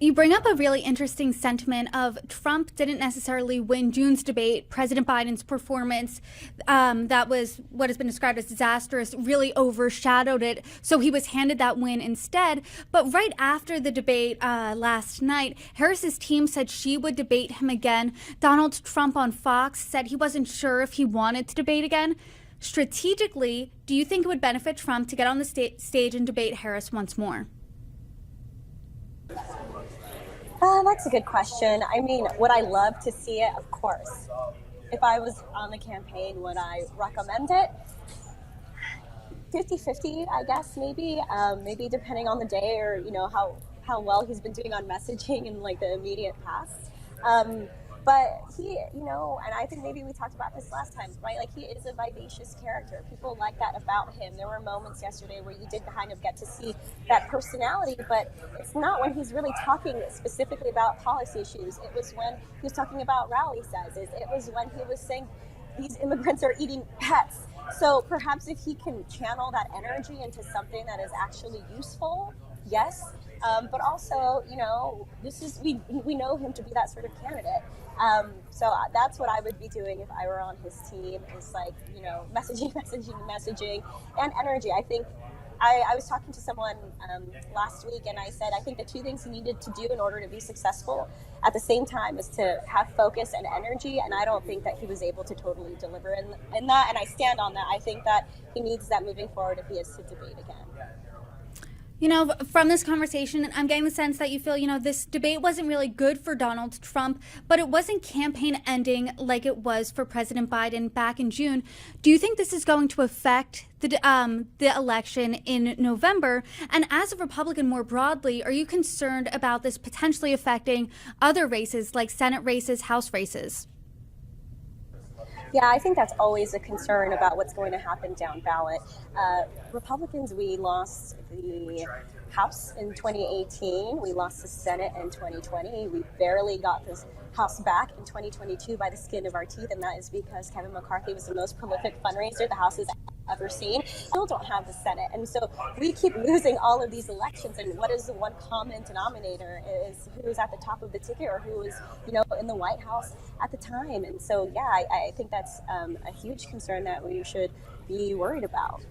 You bring up a really interesting sentiment of Trump didn't necessarily win June's debate. President Biden's performance, that was what has been described as disastrous, really overshadowed it. So he was handed that win instead. But right after the debate last night, Harris's team said she would debate him again. Donald Trump on Fox said he wasn't sure if he wanted to debate again. Strategically, do you think it would benefit Trump to get on the stage and debate Harris once more? That's a good question. I mean, would I love to see it? Of course. If I was on the campaign, would I recommend it? 50-50, I guess, maybe. Maybe depending on the day or, how well he's been doing on messaging in like the immediate past. But he, and I think maybe we talked about this last time, right? Like, he is a vivacious character. People like that about him. There were moments yesterday where you did kind of get to see that personality, but it's not when he's really talking specifically about policy issues. It was when he was talking about rally sizes. It was when he was saying these immigrants are eating pets. So perhaps if he can channel that energy into something that is actually useful, yes. But also, we know him to be that sort of candidate. So that's what I would be doing if I were on his team, is like, messaging, and energy. I think I was talking to someone last week, and I said, I think the two things he needed to do in order to be successful at the same time is to have focus and energy. And I don't think that he was able to totally deliver in that. And I stand on that. I think that he needs that moving forward if he is to debate again. From this conversation, I'm getting the sense that you feel, this debate wasn't really good for Donald Trump, but it wasn't campaign ending like it was for President Biden back in June. Do you think this is going to affect the election in November? And as a Republican more broadly, are you concerned about this potentially affecting other races like Senate races, House races? Yeah, I think that's always a concern about what's going to happen down ballot. Republicans, we lost the House in 2018. We lost the Senate in 2020. We barely got this House back in 2022 by the skin of our teeth, and that is because Kevin McCarthy was the most prolific fundraiser the House has ever seen. Still don't have the Senate, and so we keep losing all of these elections. And what is the one common denominator is who's at the top of the ticket or who is, in the White House at the time. And so, yeah, I think that's a huge concern that we should be worried about.